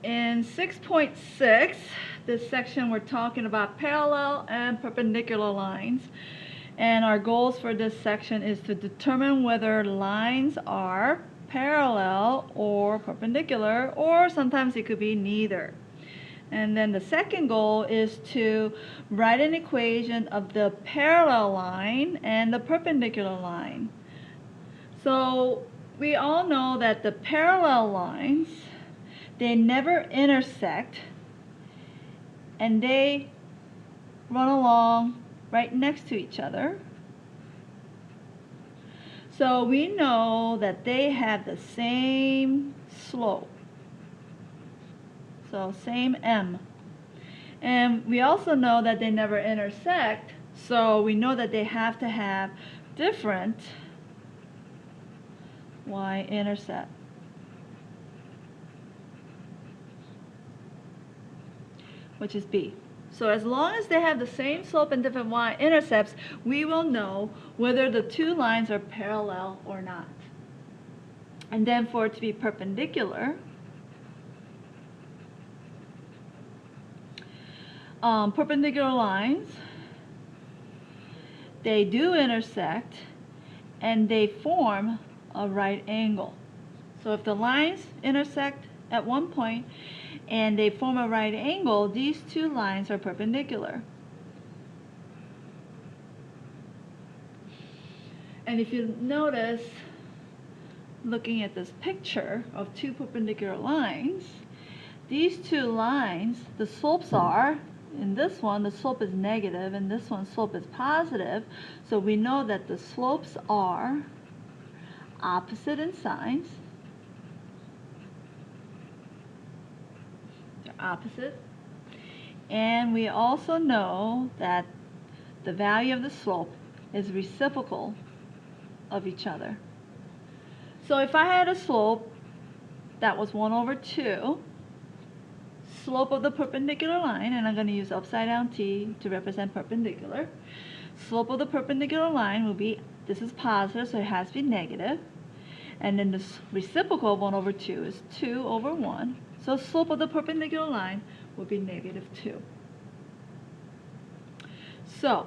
In 6.6, this section we're talking about parallel and perpendicular lines. And our goals for this section is to determine whether lines are parallel or perpendicular, or sometimes it could be neither. And then the second goal is to write an equation of the parallel line and the perpendicular line. So we all know that the parallel lines, they never intersect, and they run along right next to each other. So we know that they have the same slope. So same m. And we also know that they never intersect, so we know that they have to have different y-intercept. Which is b. So as long as they have the same slope and different y-intercepts, we will know whether the two lines are parallel or not. And then for it to be perpendicular, perpendicular lines, they do intersect and they form a right angle. So if the lines intersect at one point and they form a right angle, these two lines are perpendicular. And if you notice, looking at this picture of two perpendicular lines, these two lines, the slopes are, in this one the slope is negative and this one slope is positive, so we know that the slopes are opposite in signs. They're opposite. And we also know that the value of the slope is reciprocal of each other. So if I had a slope that was 1 over 2, slope of the perpendicular line, and I'm going to use upside down t to represent perpendicular. Slope of the perpendicular line will be, this is positive, so it has to be negative. And then the reciprocal of 1 over 2 is 2 over 1. So slope of the perpendicular line will be negative 2. So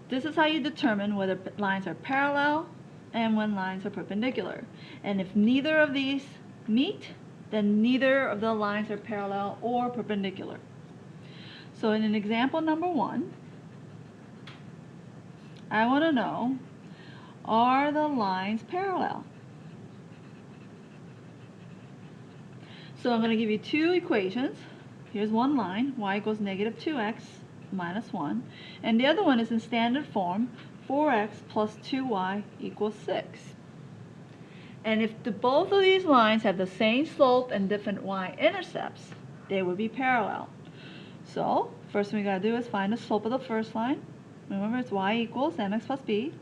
this is how you determine whether lines are parallel and when lines are perpendicular. And if neither of these meet, then neither of the lines are parallel or perpendicular. So in an example number 1, I want to know, are the lines parallel? So I'm going to give you two equations. Here's one line, y equals negative 2x minus 1. And the other one is in standard form, 4x plus 2y equals 6. And if both of these lines have the same slope and different y-intercepts, they would be parallel. So first thing we got to do is find the slope of the first line. Remember, it's y equals mx plus b.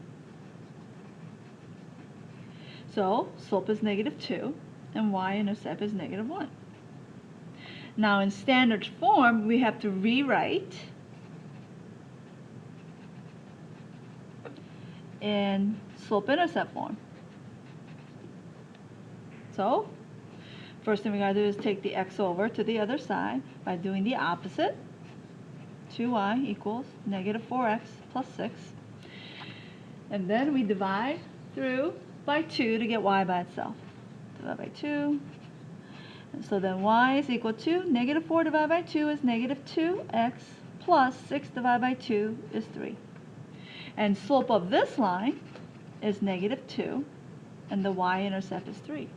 So slope is negative 2 and y-intercept is negative 1. Now in standard form, we have to rewrite in slope-intercept form. So first thing we got to do is take the x over to the other side by doing the opposite. 2y equals negative 4x plus 6. And then we divide through by 2 to get y by itself. Divide by 2. And so then y is equal to negative 4 divided by 2 is negative 2x plus 6 divided by 2 is 3. And slope of this line is negative 2 and the y-intercept is 3.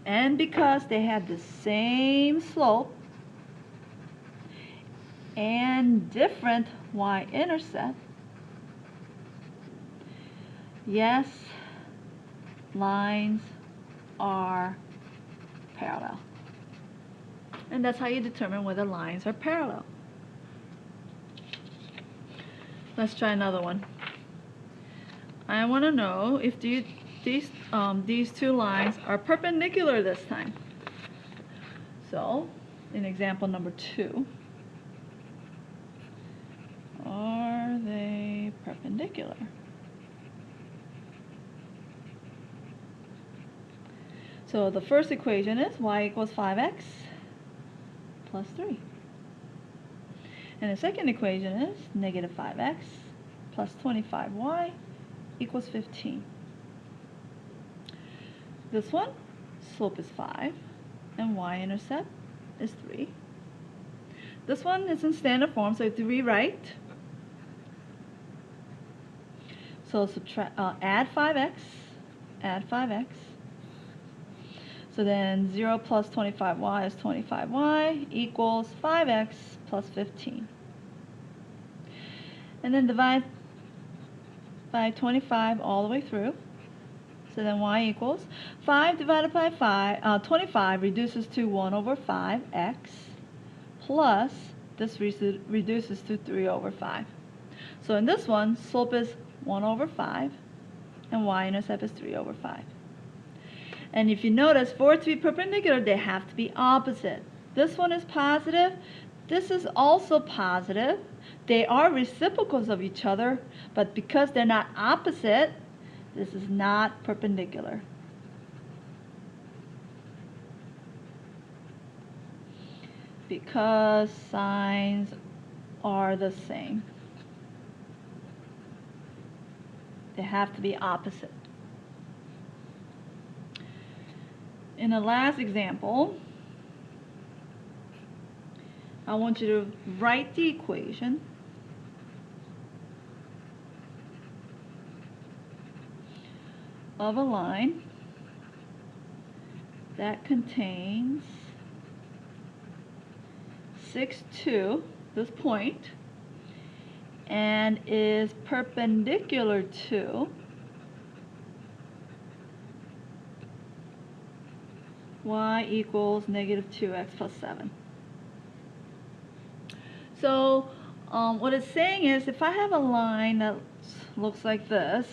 And because they have the same slope and different y-intercept, yes, lines are parallel. And that's how you determine whether lines are parallel. Let's try another one. I want to know if these two lines are perpendicular this time. So, in example number 2, are they perpendicular? So the first equation is y equals 5x plus 3. And the second equation is negative 5x plus 25y equals 15. This one, slope is 5, and y-intercept is 3. This one is in standard form, so you have to rewrite. So add 5x, add 5x. So then 0 plus 25y is 25y equals 5x plus 15. And then divide by 25 all the way through. So then y equals 5 divided by 25 reduces to 1 over 5x plus this reduces to 3 over 5. So in this one, slope is 1 over 5 and y-intercept is 3 over 5. And if you notice, for it to be perpendicular, they have to be opposite. This one is positive. This is also positive. They are reciprocals of each other, but because they're not opposite, this is not perpendicular. Because signs are the same. They have to be opposite. In the last example, I want you to write the equation of a line that contains 6, 2, this point, and is perpendicular to y equals negative 2x plus 7. So what it's saying is, if I have a line that looks like this,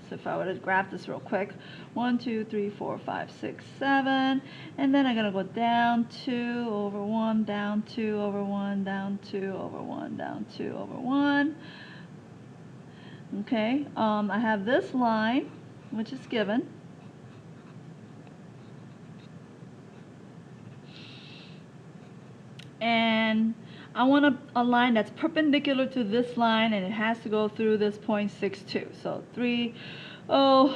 so if I were to graph this real quick, 1, 2, 3, 4, 5, 6, 7, and then I'm going to go down 2 over 1, down 2 over 1, down 2 over 1, down 2 over 1. Okay, I have this line, which is given. And I want a line that's perpendicular to this line, and it has to go through this point 6, 2. So 3, 4,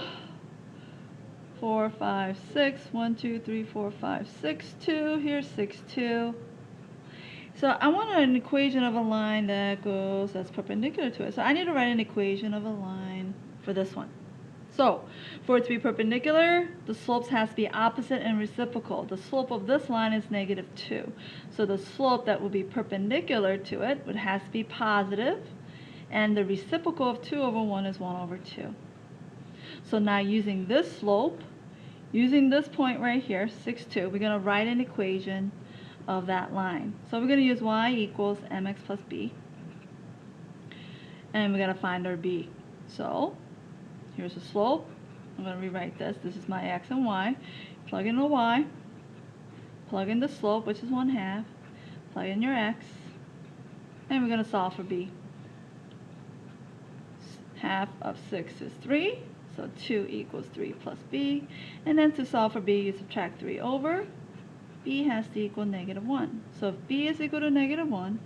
5, 6, 1, 2, 3, 4, 5, 6, 2. Here's 6, 2. So I want an equation of a line that's perpendicular to it. So I need to write an equation of a line for this one. So for it to be perpendicular, the slopes has to be opposite and reciprocal. The slope of this line is negative 2. So the slope that will be perpendicular to it would have to be positive, and the reciprocal of 2 over 1 is 1 over 2. So now using this slope, using this point right here, 6, 2, we're going to write an equation of that line. So we're going to use y equals mx plus b, and we're going to find our b. So here's the slope. I'm going to rewrite this. This is my x and y. Plug in the y, plug in the slope, which is 1/2, plug in your x, and we're going to solve for b. Half of 6 is 3, so 2 equals 3 plus b. And then to solve for b, you subtract 3 over. B has to equal negative 1. So if b is equal to negative 1,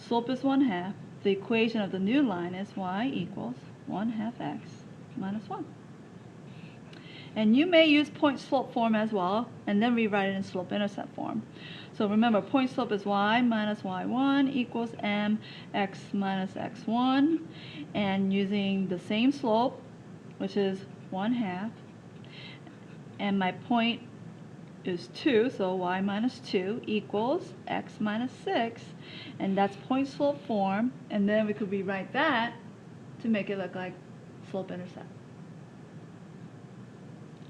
slope is 1/2. The equation of the new line is y equals 1/2 x minus 1. And you may use point slope form as well, and then rewrite it in slope intercept form. So remember, point slope is y minus y1 equals mx minus x1, and using the same slope, which is 1/2, and my point is 2, so y minus 2 equals x minus 6, and that's point slope form, and then we could rewrite that to make it look like slope intercept.